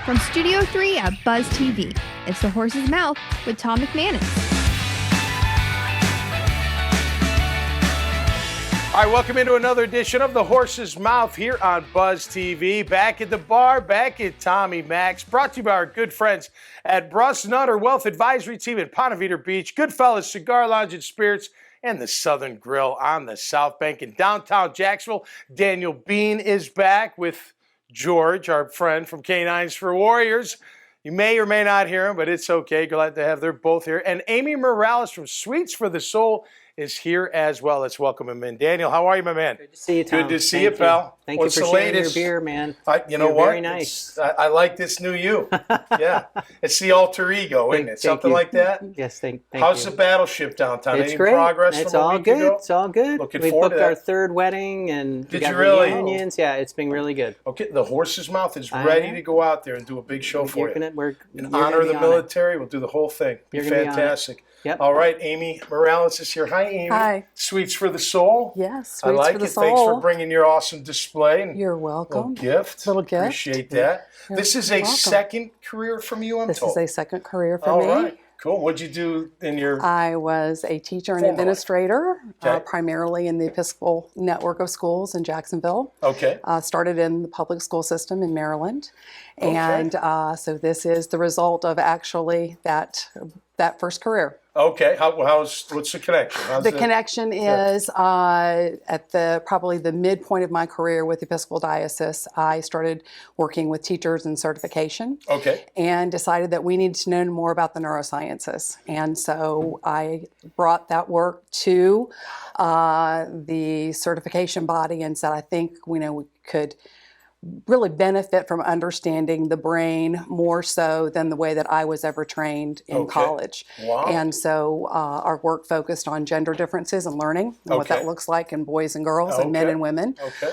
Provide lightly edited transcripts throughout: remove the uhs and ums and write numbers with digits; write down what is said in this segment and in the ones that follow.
From Studio 3 at Buzz TV, it's The Horse's Mouth with Tom McManus. All right, welcome into another edition of The Horse's Mouth here on Buzz TV. Back at the bar, back at Tommy Mac's, brought to you by our good friends at Bruss Nutter Wealth Advisory Team at Ponte Vedra Beach, Goodfellas Cigar Lounge and Spirits, and the Southern Grill on the South Bank in downtown Jacksonville. Daniel Bean is back with George, our friend from Canines for Warriors. You may or may not hear him, but it's okay. Glad to have them both here. And Amy Morales from Sweets for the Soul is here as well. Let's welcome him in. Daniel, how are you, my man? Good to see you, Tom. Good to see you, pal. Thank you for sharing your beer, man. You know You're what? Very nice. I like this new you. Yeah. It's the alter ego, isn't it? Something like that? Yes, thank you. How's the battleship downtown? It's Any great. progress It's from a all week good. ago? It's all good. Looking we forward booked to our that. third wedding and Did we got you really? reunions. Yeah, it's been really good. Okay, the Horse's Mouth is ready to go out there and do a big show for you. In honor of the military, we'll do the whole thing. Be fantastic. Yep. All right, Amy Morales is here. Hi, Amy. Hi. Sweets for the Soul. Yes, I Sweets like for the it. Soul. Thanks for bringing your awesome display. And You're welcome. Little gift. Appreciate that. This is a welcome. second career from you, I'm This told. is a second career for All me. right. Cool. What'd you do in your... I was a teacher and Formerly. administrator, Okay. primarily in the Episcopal network of schools in Jacksonville. Okay. Started in the public school system in Maryland. Okay. And so this is the result of actually that first career. Okay. What's the connection? The connection is at probably the midpoint of my career with the Episcopal Diocese. I started working with teachers in certification. Okay. And decided that we needed to know more about the neurosciences. And so I brought that work to the certification body and said, I think we could really benefit from understanding the brain more so than the way that I was ever trained in college. Wow. And so our work focused on gender differences in learning and what that looks like in boys and girls and men and women. Okay.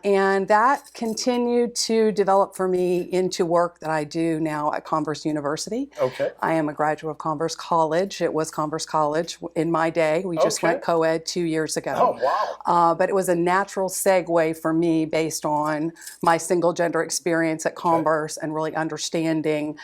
And that continued to develop for me into work that I do now at Converse University. Okay. I am a graduate of Converse College. It was Converse College in my day. We just went co-ed 2 years ago. Oh, wow. But it was a natural segue for me based on my single gender experience at Converse and really understanding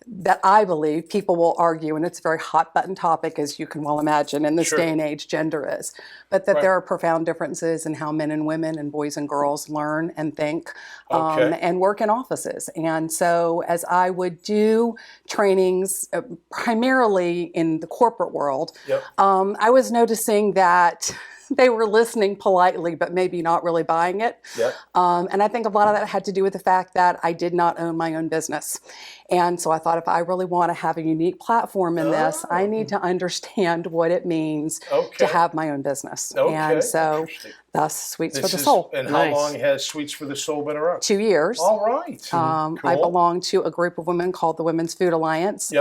that I believe people will argue, and it's a very hot button topic, as you can well imagine in this day and age, gender is, but that there are profound differences in how men and women and boys and girls learn and think and work in offices. And so as I would do trainings primarily in the corporate world, I was noticing that they were listening politely, but maybe not really buying it. And I think a lot of that had to do with the fact that I did not own my own business. And so I thought, if I really want to have a unique platform in this, I need to understand what it means to have my own business. And so thus Sweets for the Soul. And how long has Sweets for the Soul been around? 2 years. All right. Cool. I belong to a group of women called the Women's Food Alliance.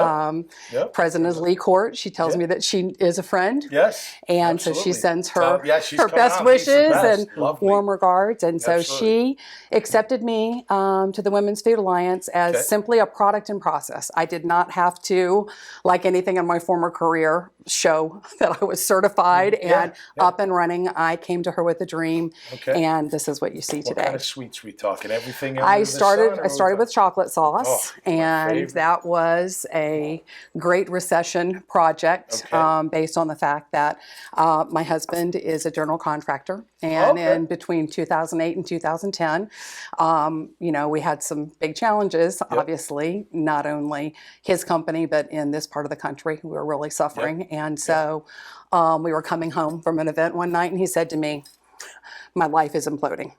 President is Lee Court. She tells me that she is a friend. Yes. And so she sends her best wishes and warm regards. And so she accepted me to the Women's Food Alliance as simply a product and process. I did not have to, like anything in my former career, show that I was certified and up and running. I came to her with a dream, and this is what you see today. What kind of sweets we talking? Everything? I started with chocolate sauce, and that was a great recession project based on the fact that my husband is a general contractor, and in between 2008 and 2010, we had some big challenges, obviously, not only his company, but in this part of the country, we were really suffering. And so we were coming home from an event one night, and he said to me, my life is imploding.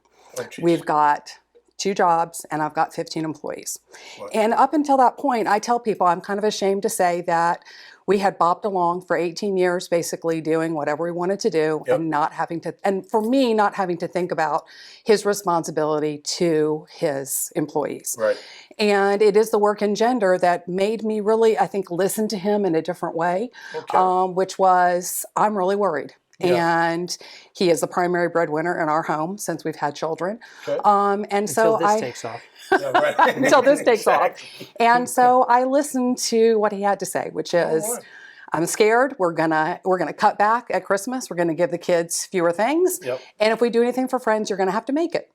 We've got 2 jobs, and I've got 15 employees. And up until that point, I tell people, I'm kind of ashamed to say that we had bopped along for 18 years, basically doing whatever we wanted to do and not having to, and for me, not having to think about his responsibility to his employees. And it is the work in gender that made me really, I think, listen to him in a different way, which was, I'm really worried. And he is the primary breadwinner in our home since we've had children. And until this takes off. Until this takes off. And so I listened to what he had to say, which is, I'm scared. We're gonna cut back at Christmas. We're gonna give the kids fewer things. And if we do anything for friends, you're gonna have to make it.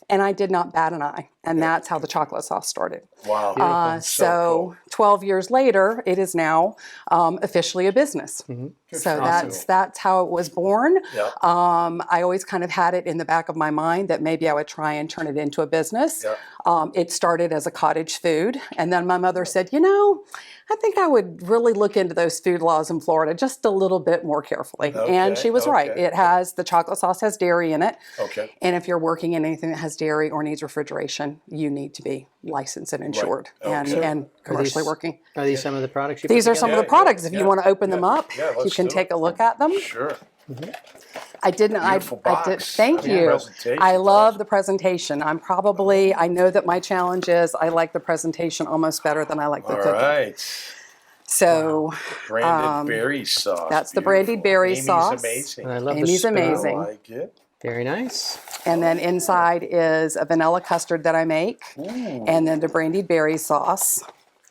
and I did not bat an eye. And that's how the chocolate sauce started. Wow. So 12 years later, it is now officially a business. So that's how it was born. Yep. I always kind of had it in the back of my mind that maybe I would try and turn it into a business. Yep. It started as a cottage food. And then my mother said, you know, I think I would really look into those food laws in Florida just a little bit more carefully. And she was right. It has, the chocolate sauce has dairy in it. Okay. And if you're working in anything that has dairy or needs refrigeration, you need to be licensed and insured and commercially working. Are these some of the products you These put are some together? of the products. If you want to open them up, you can take a look at them. Sure. I didn't. Beautiful I did. box. Thank you. Presentation, I love the presentation. I know that my challenge is I like the presentation almost better than I like the All cooking. right. So Branded berry sauce. that's the brandied berry Amy's sauce. amazing. And I love Amy's the smell. amazing. I like it. Very nice. And then inside is a vanilla custard that I make, and then the brandied berry sauce.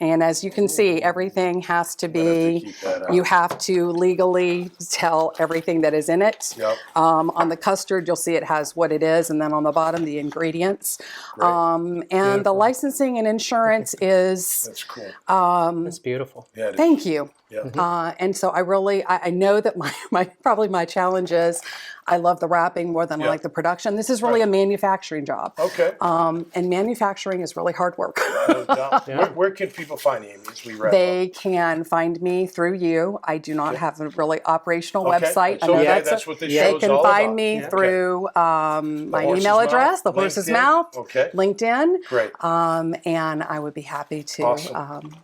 And as you can see, everything has to be, keep that out. you have to legally tell everything that is in it. Yep. On the custard, you'll see it has what it is, and then on the bottom, the ingredients. And the licensing and insurance is, That's cool. That's beautiful. Yeah, it is. thank you. Yeah. And so I know that probably my challenge is I love the wrapping more than I like the production. This is really a manufacturing job. Okay. And manufacturing is really hard work. No doubt. Where can people find you, Amy, as we wrap They up? can find me through you. I do not have a really operational website. So, I know that's what this they show's can all find about. me through my Horse's email Mouth, address, the Horse's LinkedIn. Mouth, Okay. LinkedIn. Great. And I would be happy to Awesome.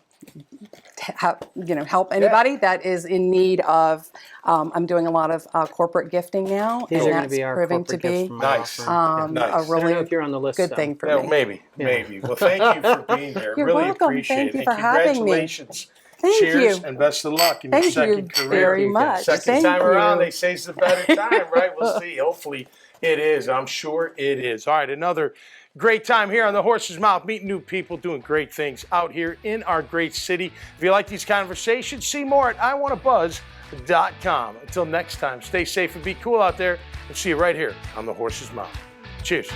help anybody that is in need of. I'm doing a lot of corporate gifting now, These and are going to that's be our proving corporate to gifts be from my Nice. offering. Nice. a I don't know really if you're on the list. good though. thing for Yeah, me. maybe. Well, thank you for being here. You're really welcome. appreciate Thank you it. for And having me. congratulations. Thank Cheers you. and best of luck in your Thank second you career. very much. Second Thank time around, you. they say it's a better time, right? We'll see. Hopefully it is. I'm sure it is. All right, another great time here on the Horse's Mouth, meeting new people, doing great things out here in our great city. If you like these conversations, see more at iwannabuzz.com. Until next time, stay safe and be cool out there, and see you right here on the Horse's Mouth. Cheers.